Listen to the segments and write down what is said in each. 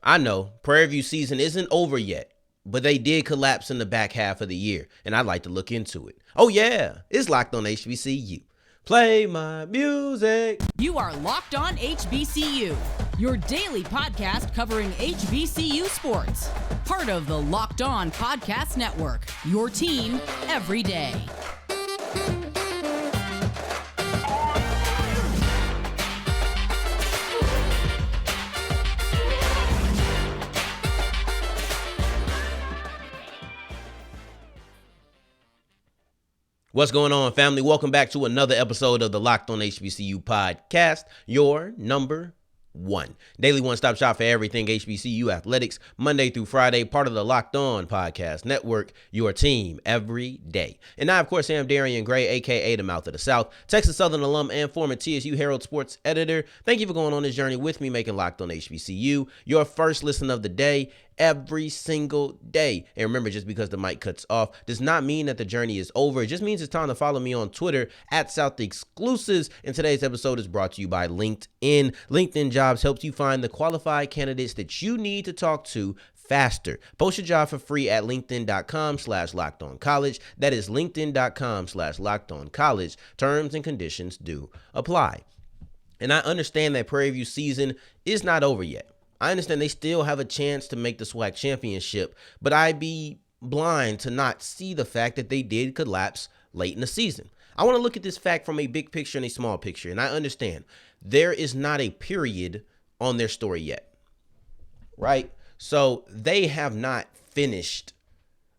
I know Prairie View season isn't over yet, but they did collapse in the back half of the year, and I'd like to look into it. Oh yeah, it's Locked on HBCU. Play my music. You are Locked on HBCU, your daily podcast covering HBCU sports. Part of the Locked On Podcast Network, your team every day. What's going on, family? Welcome back to another episode of the Locked on HBCU podcast, your number one daily one-stop shop for everything HBCU athletics, Monday through Friday, part of the Locked On Podcast Network, your team every day. And I, of course, am Darian Gray, a.k.a. the Mouth of the South, Texas Southern alum and former TSU Herald sports editor. Thank you for going on this journey with me, making Locked on HBCU your first listen of the day, every single day. And remember, just because the mic cuts off does not mean that the journey is over. It just means it's time to follow me on Twitter at South Exclusives. And today's episode is brought to you by LinkedIn. LinkedIn Jobs helps you find the qualified candidates that you need to talk to faster. Post your job for free at linkedin.com/lockedoncollege. That is linkedin.com/lockedoncollege. Terms and conditions do apply. And I understand that Prairie View season is not over yet. I understand they still have a chance to make the SWAC championship, but I'd be blind to not see the fact that they did collapse late in the season. I want to look at this fact from a big picture and a small picture, and I understand there is not a period on their story yet, right? So they have not finished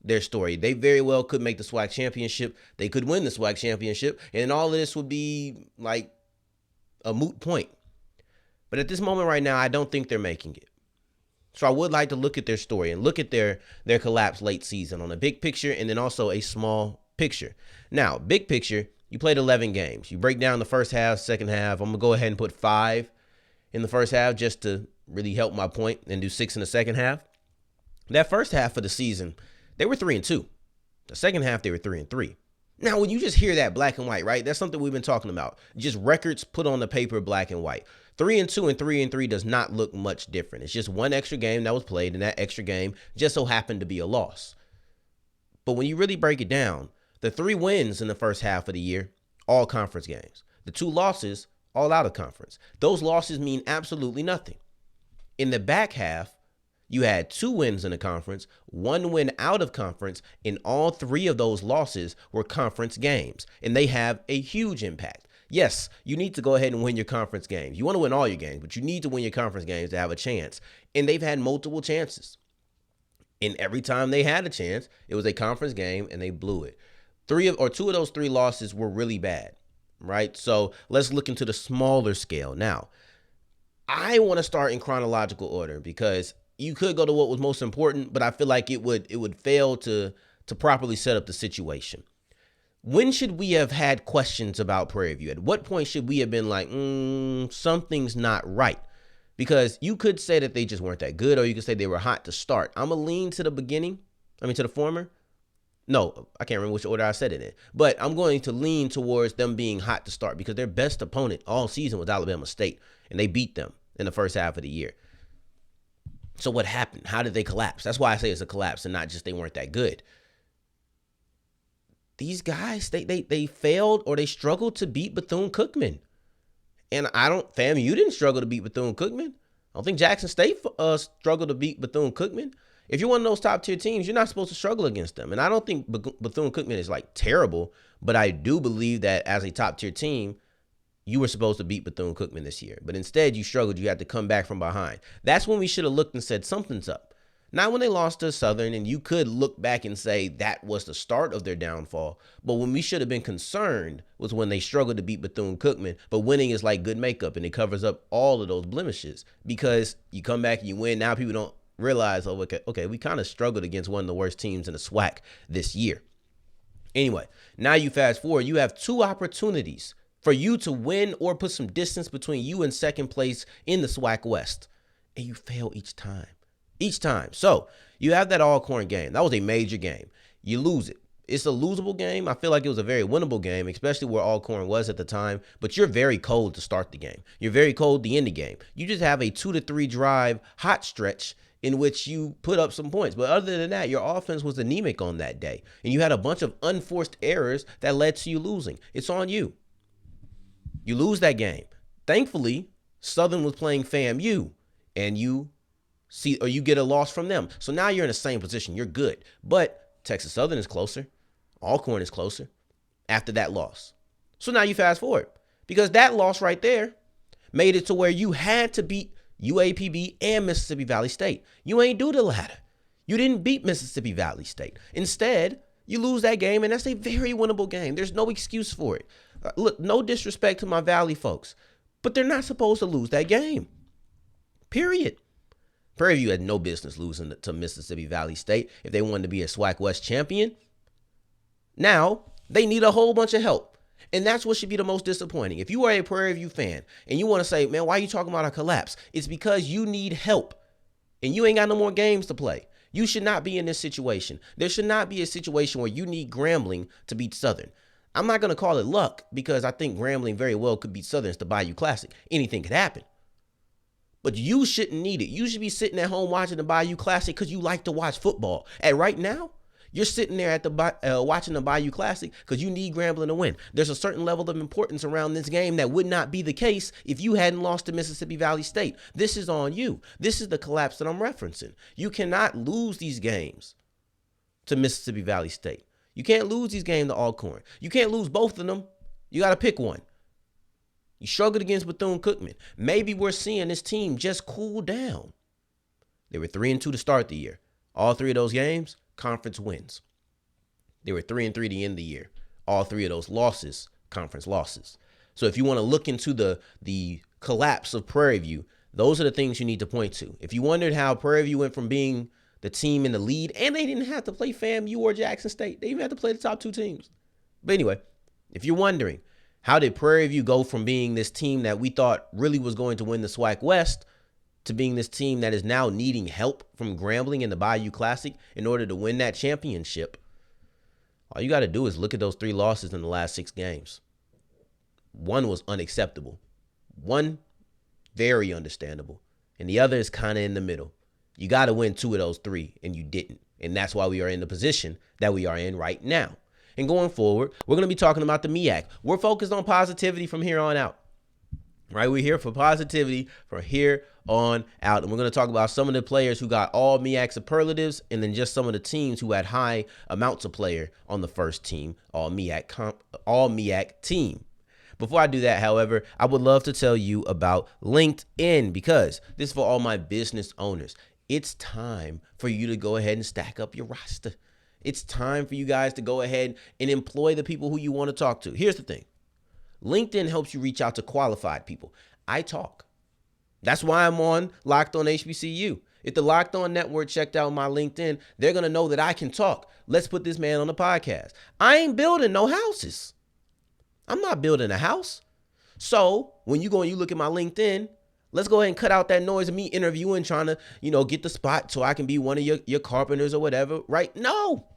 their story. They very well could make the SWAC championship. They could win the SWAC championship, and all of this would be like a moot point. But at this moment right now, I don't think they're making it. So I would like to look at their story and look at their collapse late season on a big picture and then also a small picture. Now, big picture, you played 11 games. You break down the first half, second half. I'm going to go ahead and put 5 in the first half just to really help my point and do 6 in the second half. That first half of the season, they were 3-2. The second half, they were 3-3. Now, when you just hear that black and white, right, that's something we've been talking about. Just records put on the paper, black and white. 3-2 and 3-3 does not look much different. It's just one extra game that was played, and that extra game just so happened to be a loss. But when you really break it down, the 3 wins in the first half of the year, all conference games. The 2 losses, all out of conference. Those losses mean absolutely nothing. In the back half, you had 2 wins in the conference, 1 win out of conference, and all 3 of those losses were conference games, and they have a huge impact. Yes, you need to go ahead and win your conference games. You want to win all your games, but you need to win your conference games to have a chance, and they've had multiple chances. And every time they had a chance, it was a conference game, and they blew it. 2 of those 3 losses were really bad, right? So let's look into the smaller scale. Now, I want to start in chronological order because you could go to what was most important, but I feel like it would fail to properly set up the situation. When should we have had questions about Prairie View? At what point should we have been like, something's not right? Because you could say that they just weren't that good, or you could say they were hot to start. I'm going to lean to the to the former. No, I can't remember which order I said it in, but I'm going to lean towards them being hot to start because their best opponent all season was Alabama State, and they beat them in the first half of the year. So what happened? How did they collapse? That's why I say it's a collapse and not just they weren't that good. These guys, they failed or they struggled to beat Bethune-Cookman. And you didn't struggle to beat Bethune-Cookman. I don't think Jackson State struggled to beat Bethune-Cookman. If you're one of those top tier teams, you're not supposed to struggle against them. And I don't think Bethune-Cookman is like terrible, but I do believe that as a top tier team, you were supposed to beat Bethune-Cookman this year. But instead, you struggled. You had to come back from behind. That's when we should have looked and said something's up. Not when they lost to Southern, and you could look back and say that was the start of their downfall. But when we should have been concerned was when they struggled to beat Bethune-Cookman. But winning is like good makeup, and it covers up all of those blemishes. Because you come back and you win. Now people don't realize, okay, we kind of struggled against one of the worst teams in the SWAC this year. Anyway, now you fast forward. You have 2 opportunities for you to win or put some distance between you and second place in the SWAC West. And you fail each time. So you have that Alcorn game. That was a major game. You lose it. It's a losable game. I feel like it was a very winnable game, especially where Alcorn was at the time. But you're very cold to start the game. You're very cold to end the game. You just have a 2 to 3 drive hot stretch in which you put up some points. But other than that, your offense was anemic on that day. And you had a bunch of unforced errors that led to you losing. It's on you. You lose that game. Thankfully, Southern was playing FAMU, and you get a loss from them. So now you're in the same position. You're good. But Texas Southern is closer. Alcorn is closer after that loss. So now you fast forward, because that loss right there made it to where you had to beat UAPB and Mississippi Valley State. You ain't do the latter. You didn't beat Mississippi Valley State. Instead, you lose that game, and that's a very winnable game. There's no excuse for it. Look, no disrespect to my Valley folks, but they're not supposed to lose that game. Period. Prairie View had no business losing to Mississippi Valley State if they wanted to be a SWAC West champion. Now, they need a whole bunch of help. And that's what should be the most disappointing. If you are a Prairie View fan and you want to say, man, why are you talking about a collapse? It's because you need help and you ain't got no more games to play. You should not be in this situation. There should not be a situation where you need Grambling to beat Southern. I'm not going to call it luck, because I think Grambling very well could beat Southern at the Bayou Classic. Anything could happen. But you shouldn't need it. You should be sitting at home watching the Bayou Classic because you like to watch football. And right now, you're sitting there at the watching the Bayou Classic because you need Grambling to win. There's a certain level of importance around this game that would not be the case if you hadn't lost to Mississippi Valley State. This is on you. This is the collapse that I'm referencing. You cannot lose these games to Mississippi Valley State. You can't lose these games to Alcorn. You can't lose both of them. You got to pick one. You struggled against Bethune-Cookman. Maybe we're seeing this team just cool down. They were 3-2 to start the year. All 3 of those games, conference wins. They were 3-3 to end the year. All 3 of those losses, conference losses. So if you want to look into the collapse of Prairie View, those are the things you need to point to. If you wondered how Prairie View went from being the team in the lead, and they didn't have to play FAMU or Jackson State. They even had to play the top 2 teams. But anyway, if you're wondering, how did Prairie View go from being this team that we thought really was going to win the SWAC West to being this team that is now needing help from Grambling in the Bayou Classic in order to win that championship? All you got to do is look at those 3 losses in the last 6 games. One was unacceptable. One, very understandable. And the other is kind of in the middle. You got to win 2 of those 3, and you didn't. And that's why we are in the position that we are in right now. And going forward, we're going to be talking about the MEAC. We're focused on positivity from here on out. Right? We're here for positivity from here on out. And we're going to talk about some of the players who got all MEAC superlatives, and then just some of the teams who had high amounts of player on the first team, all MEAC team. Before I do that, however, I would love to tell you about LinkedIn, because this is for all my business owners. It's time for you to go ahead and stack up your roster. It's time for you guys to go ahead and employ the people who you want to talk to. Here's the thing. LinkedIn helps you reach out to qualified people. I talk. That's why I'm on Locked On HBCU. If the Locked On Network checked out my LinkedIn, they're going to know that I can talk. Let's put this man on the podcast. I ain't building no houses. I'm not building a house. So when you go and you look at my LinkedIn, let's go ahead and cut out that noise of me interviewing, trying to, get the spot so I can be one of your carpenters or whatever, right? No,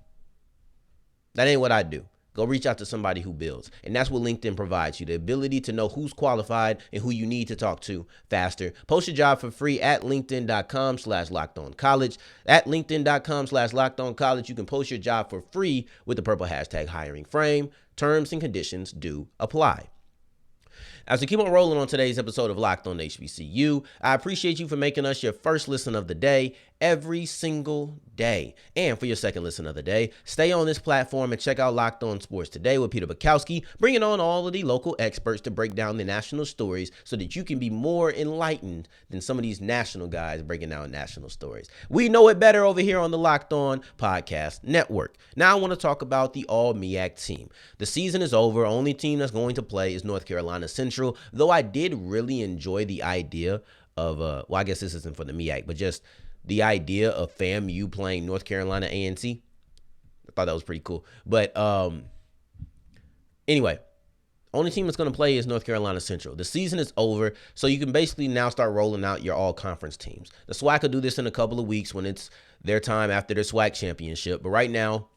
that ain't what I do. Go reach out to somebody who builds. And that's what LinkedIn provides you, the ability to know who's qualified and who you need to talk to faster. Post your job for free at linkedin.com/lockedoncollege. At linkedin.com/lockedoncollege, you can post your job for free with the purple hashtag hiring frame. Terms and conditions do apply. As we keep on rolling on today's episode of Locked On HBCU, I appreciate you for making us your first listen of the day every single day. And for your second listen of the day, stay on this platform and check out Locked On Sports Today with Peter Bukowski, bringing on all of the local experts to break down the national stories so that you can be more enlightened than some of these national guys breaking down national stories. We know it better over here on the Locked On Podcast Network. Now I want to talk about the All MEAC team. The season is over. Only team that's going to play is North Carolina Central, though I did really enjoy the idea of, I guess this isn't for the MEAC, but just the idea of FAMU playing North Carolina A&T. I thought that was pretty cool. But anyway, only team that's going to play is North Carolina Central. The season is over, so you can basically now start rolling out your all-conference teams. The SWAC will do this in a couple of weeks when it's their time after their SWAC championship. But right now,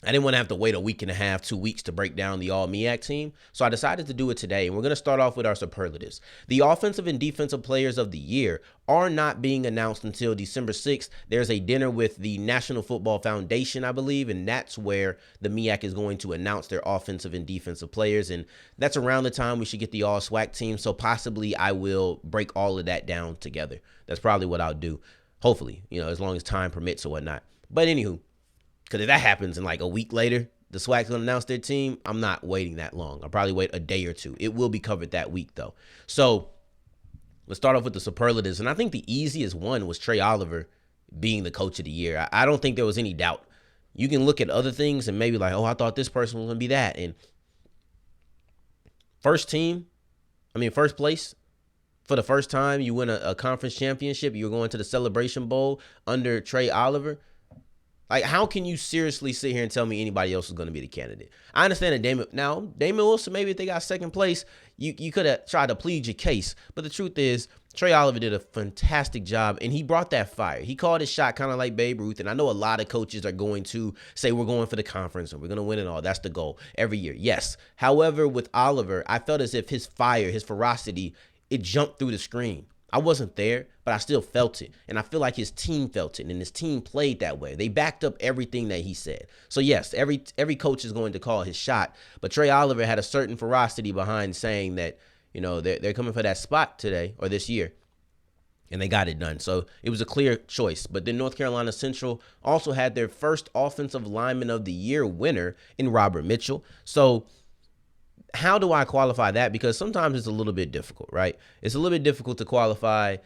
I didn't want to have to wait a week and a half, 2 weeks to break down the all MEAC team. So I decided to do it today. And we're going to start off with our superlatives. The offensive and defensive players of the year are not being announced until December 6th. There's a dinner with the National Football Foundation, I believe, and that's where the MEAC is going to announce their offensive and defensive players. And that's around the time we should get the all SWAC team. So possibly I will break all of that down together. That's probably what I'll do. Hopefully, as long as time permits or whatnot. But anywho, because if that happens and like a week later, the SWAC's going to announce their team, I'm not waiting that long. I'll probably wait a day or two. It will be covered that week, though. So let's start off with the superlatives. And I think the easiest one was Trey Oliver being the coach of the year. I don't think there was any doubt. You can look at other things and maybe like, oh, I thought this person was going to be that. And first place, for the first time, you win a conference championship. You're going to the Celebration Bowl under Trey Oliver. Like, how can you seriously sit here and tell me anybody else is going to be the candidate? I understand that Damon Wilson, maybe if they got second place, you could have tried to plead your case. But the truth is, Trey Oliver did a fantastic job, and he brought that fire. He called his shot kind of like Babe Ruth, and I know a lot of coaches are going to say we're going for the conference and we're going to win it all. That's the goal every year. Yes. However, with Oliver, I felt as if his fire, his ferocity, it jumped through the screen. I wasn't there, but I still felt it. And I feel like his team felt it, and his team played that way. They backed up everything that he said. So, yes, every coach is going to call his shot. But Trey Oliver had a certain ferocity behind saying that, they're coming for that spot today or this year. And they got it done. So it was a clear choice. But then North Carolina Central also had their first offensive lineman of the year winner in Robert Mitchell. So how do I qualify that? Because sometimes it's a little bit difficult, right? It's a little bit difficult to qualify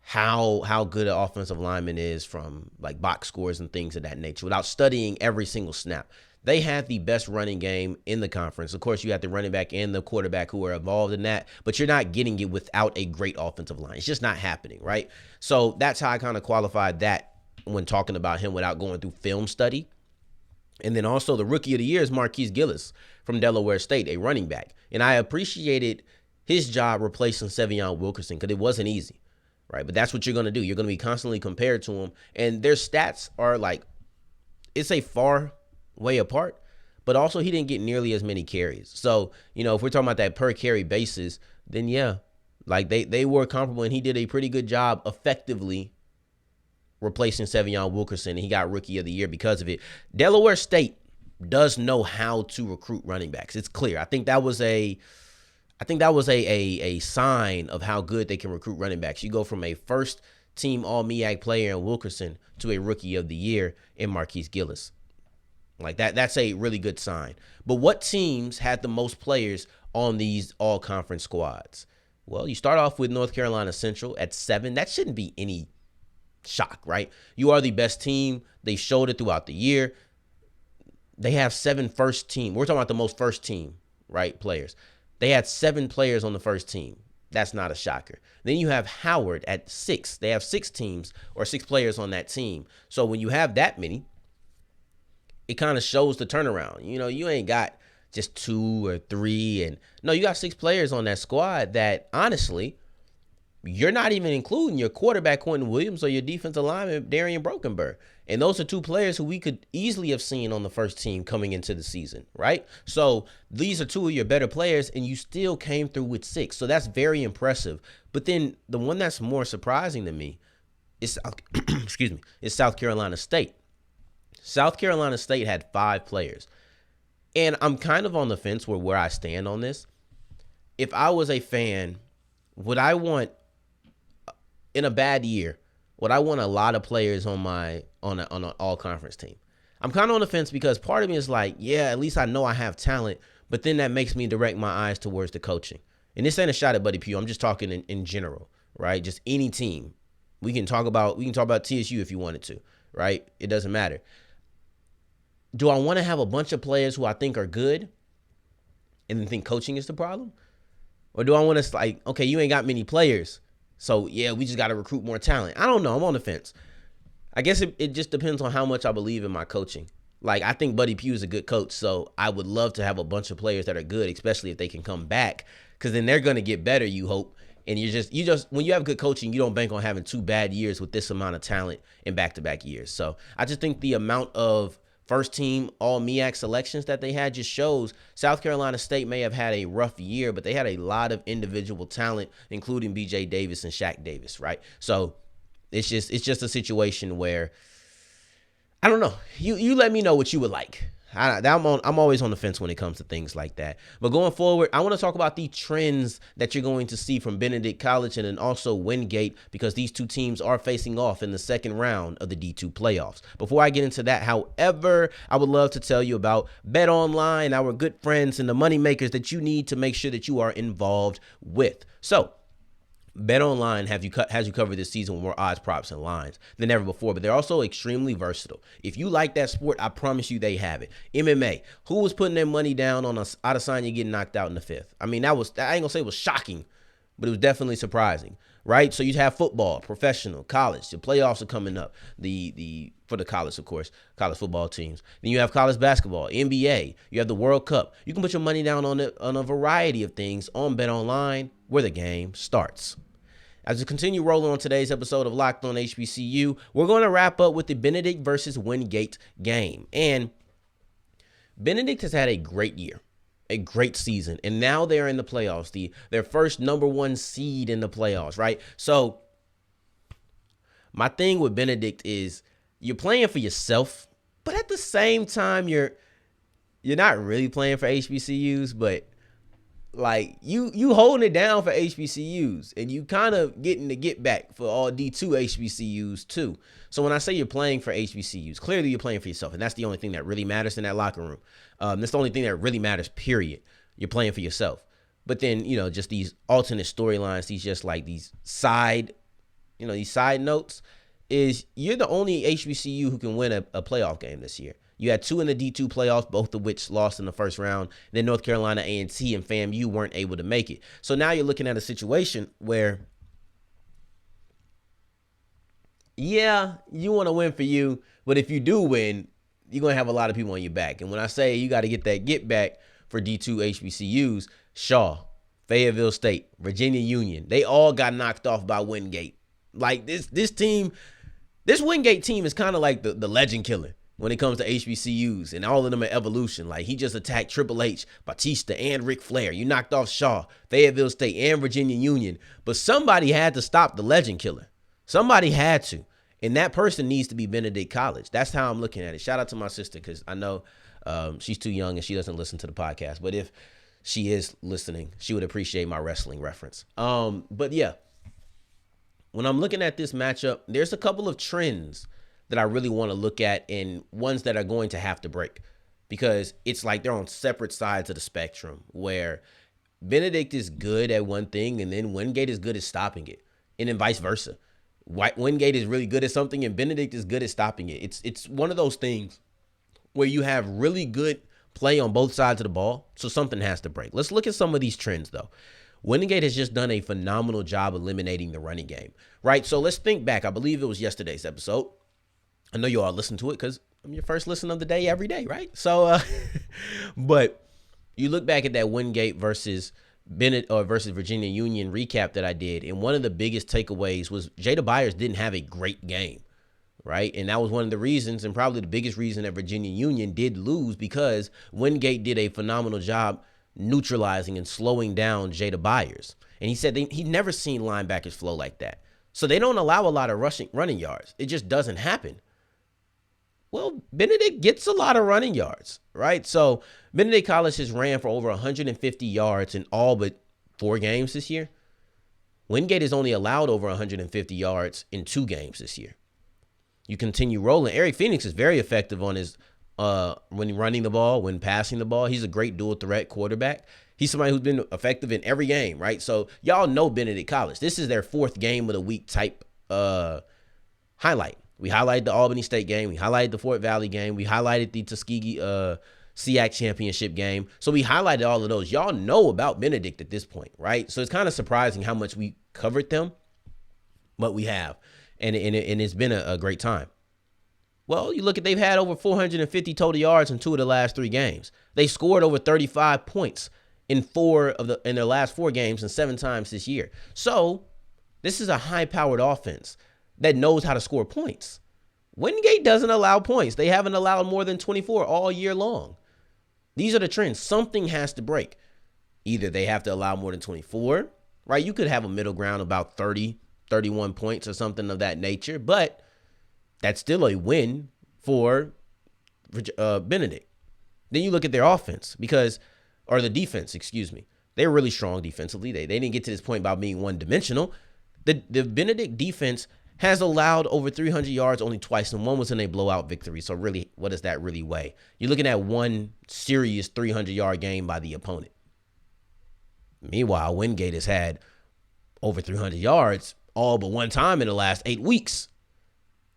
how good an offensive lineman is from like box scores and things of that nature without studying every single snap. They had the best running game in the conference. Of course, you have the running back and the quarterback who are involved in that, but you're not getting it without a great offensive line. It's just not happening, right? So that's how I kind of qualified that when talking about him without going through film study. And then also the rookie of the year is Marquise Gillis from Delaware State, a running back. And I appreciated his job replacing Sevion Wilkerson because it wasn't easy, right? But that's what you're going to do. You're going to be constantly compared to him. And their stats are like, it's a far way apart, but also he didn't get nearly as many carries. So, if we're talking about that per carry basis, then yeah, like they were comparable, and he did a pretty good job effectively replacing Sevion Wilkerson, and he got rookie of the year because of it. Delaware State does know how to recruit running backs. It's clear. I think that was a sign of how good they can recruit running backs. You go from a first team all MEAC player in Wilkerson to a rookie of the year in Marquise Gillis. Like that's a really good sign. But what teams had the most players on these all conference squads? Well, you start off with North Carolina Central at 7. That shouldn't be any shock, right? You are the best team. They showed it throughout the year. They have 7 first team. We're talking about the most first team, right? Players. They had 7 players on the first team. That's not a shocker. Then you have Howard at 6. They have 6 teams or 6 players on that team. So when you have that many, it kind of shows the turnaround. You ain't got just 2 or 3. And no, you got 6 players on that squad that honestly, you're not even including your quarterback, Quentin Williams, or your defensive lineman, Darian Brokenberg. And those are 2 players who we could easily have seen on the first team coming into the season, right? So these are 2 of your better players, and you still came through with 6. So that's very impressive. But then the one that's more surprising to me is, is South Carolina State. South Carolina State had 5 players. And I'm kind of on the fence where I stand on this. If I was a fan, would I want, in a bad year, would I want a lot of players on an all conference team? I'm kind of on the fence because part of me is like, yeah, at least I know I have talent, but then that makes me direct my eyes towards the coaching. And this ain't a shot at Buddy Pugh. I'm just talking in general, right? Just any team. We can talk about TSU if you wanted to, right? It doesn't matter. Do I want to have a bunch of players who I think are good and then think coaching is the problem? Or do I want to like, okay, you ain't got many players, so yeah, we just got to recruit more talent? I don't know. I'm on the fence. I guess it just depends on how much I believe in my coaching. Like, I think Buddy Pugh is a good coach, so I would love to have a bunch of players that are good, especially if they can come back, because then they're going to get better, you hope. And you just when you have good coaching, you don't bank on having 2 bad years with this amount of talent in back-to-back years. So I just think the amount of first team all MEAC selections that they had just shows South Carolina State may have had a rough year, but they had a lot of individual talent, including BJ Davis and Shaq Davis, right? So it's just a situation where, I don't know. You let me know what you would like. I'm always on the fence when it comes to things like that. But going forward, I want to talk about the trends that you're going to see from Benedict College and then also Wingate, because these two teams are facing off in the second round of the D2 playoffs. Before I get into that, however, I would love to tell you about BetOnline, our good friends and the money makers that you need to make sure that you are involved with. So, BetOnline has you covered this season with more odds, props, and lines than ever before, but they're also extremely versatile. If you like that sport, I promise you they have it. MMA, who was putting their money down on Adesanya getting knocked out in the fifth? I mean, I ain't gonna say it was shocking, but it was definitely surprising, right? So you have football, professional, college. The playoffs are coming up. For the college, of course, college football teams. Then you have college basketball, NBA. You have the World Cup. You can put your money down on a variety of things on BetOnline, where the game starts. As we continue rolling on today's episode of Locked On HBCU, we're going to wrap up with the Benedict versus Wingate game. And Benedict has had a great year, a great season, and now they're in the playoffs, their first number one seed in the playoffs, right? So my thing with Benedict is you're playing for yourself, but at the same time, you're not really playing for HBCUs, but like you holding it down for HBCUs, and you kind of getting the get back for all D2 HBCUs too. So when I say you're playing for HBCUs, clearly you're playing for yourself, and that's the only thing that really matters in that locker room. That's the only thing that really matters, period. You're playing for yourself. But then, just these alternate storylines, these side notes, is you're the only HBCU who can win a playoff game this year. You had two in the D2 playoffs, both of which lost in the first round. Then North Carolina A&T and FAMU weren't able to make it. So now you're looking at a situation where, yeah, you want to win for you, but if you do win, you're going to have a lot of people on your back. And when I say you got to get that get back for D2 HBCUs, Shaw, Fayetteville State, Virginia Union, they all got knocked off by Wingate. Like this Wingate team is kind of like the legend killer when it comes to HBCUs, and all of them are evolution. Like, he just attacked Triple H, Batista, and Ric Flair. You knocked off Shaw, Fayetteville State, and Virginia Union. But somebody had to stop the legend killer. Somebody had to. And that person needs to be Benedict College. That's how I'm looking at it. Shout out to my sister, because I know she's too young and she doesn't listen to the podcast. But if she is listening, she would appreciate my wrestling reference. But yeah, when I'm looking at this matchup, there's a couple of trends that I really want to look at, and ones that are going to have to break, because it's like they're on separate sides of the spectrum, where Benedict is good at one thing and then Wingate is good at stopping it, and then vice versa. Wingate is really good at something and Benedict is good at stopping it. It's one of those things where you have really good play on both sides of the ball, so something has to break. Let's look at some of these trends, though. Wingate has just done a phenomenal job eliminating the running game, right? So let's think back. I believe it was yesterday's episode. I know you all listen to it because I'm your first listen of the day every day, right? So, but you look back at that Wingate versus Virginia Union recap that I did, and one of the biggest takeaways was Jada Byers didn't have a great game, right? And that was one of the reasons, and probably the biggest reason, that Virginia Union did lose, because Wingate did a phenomenal job neutralizing and slowing down Jada Byers. And he said he'd never seen linebackers flow like that. So they don't allow a lot of running yards. It just doesn't happen. Well, Benedict gets a lot of running yards, right? So Benedict College has ran for over 150 yards in all but 4 games this year. Wingate has only allowed over 150 yards in 2 games this year. You continue rolling. Eric Phoenix is very effective on his when running the ball, when passing the ball. He's a great dual threat quarterback. He's somebody who's been effective in every game, right? So y'all know Benedict College. This is their 4th game of the week type highlight. We highlighted the Albany State game. We highlighted the Fort Valley game. We highlighted the Tuskegee SEAC championship game. So we highlighted all of those. Y'all know about Benedict at this point, right? So it's kind of surprising how much we covered them, but we have. And it's been a great time. Well, you look at, they've had over 450 total yards in 2 of the last 3 games. They scored over 35 points in their last 4 games and 7 times this year. So this is a high-powered offense that knows how to score points. Wingate doesn't allow points. They haven't allowed more than 24 all year long. These are the trends. Something has to break. Either they have to allow more than 24, right? You could have a middle ground about 30, 31 points or something of that nature, but that's still a win for Benedict. Then you look at their offense or the defense, excuse me. They're really strong defensively. They didn't get to this point by being one-dimensional. The Benedict defense has allowed over 300 yards only twice, and one was in a blowout victory. So really, what does that really weigh? You're looking at one serious 300-yard game by the opponent. Meanwhile, Wingate has had over 300 yards all but one time in the last 8 weeks.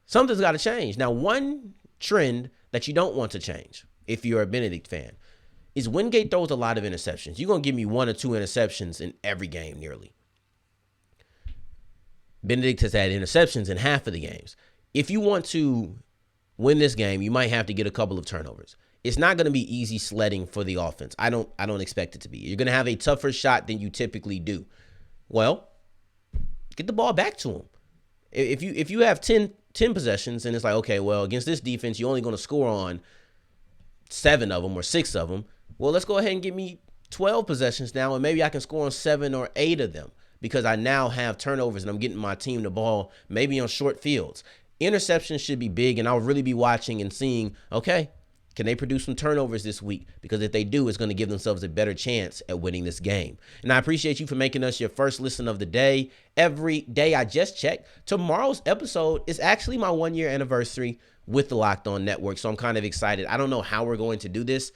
Something's got to change. Now, one trend that you don't want to change, if you're a Benedict fan, is Wingate throws a lot of interceptions. You're going to give me 1 or 2 interceptions in every game nearly. Benedict has had interceptions in half of the games. If you want to win this game, you might have to get a couple of turnovers. It's not going to be easy sledding for the offense. I don't expect it to be. You're going to have a tougher shot than you typically do. Well, get the ball back to them. If you have 10 possessions and it's like, okay, well, against this defense, you're only going to score on 7 of them or 6 of them. Well, let's go ahead and give me 12 possessions now, and maybe I can score on 7 or 8 of them because I now have turnovers and I'm getting my team the ball maybe on short fields. Interceptions should be big, and I'll really be watching and seeing, okay, can they produce some turnovers this week? Because if they do, it's going to give themselves a better chance at winning this game. And I appreciate you for making us your first listen of the day. Every day, I just checked. Tomorrow's episode is actually my 1-year anniversary with the Locked On Network. So I'm kind of excited. I don't know how we're going to do this,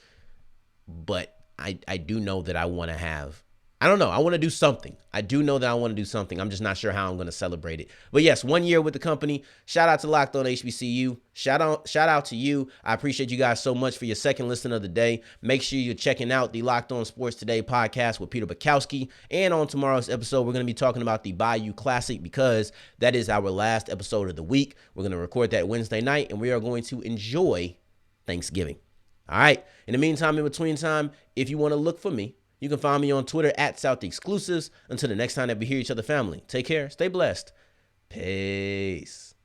but I do know that I want to have, I don't know, I want to do something. I do know that I want to do something. I'm just not sure how I'm going to celebrate it. But yes, 1 year with the company. Shout out to Locked On HBCU. Shout out to you. I appreciate you guys so much for your second listen of the day. Make sure you're checking out the Locked On Sports Today podcast with Peter Bukowski. And on tomorrow's episode, we're going to be talking about the Bayou Classic because that is our last episode of the week. We're going to record that Wednesday night, and we are going to enjoy Thanksgiving. All right. In the meantime, in between time, if you want to look for me, you can find me on Twitter at South Exclusives. Until the next time that we hear each other, family, take care, stay blessed. Peace.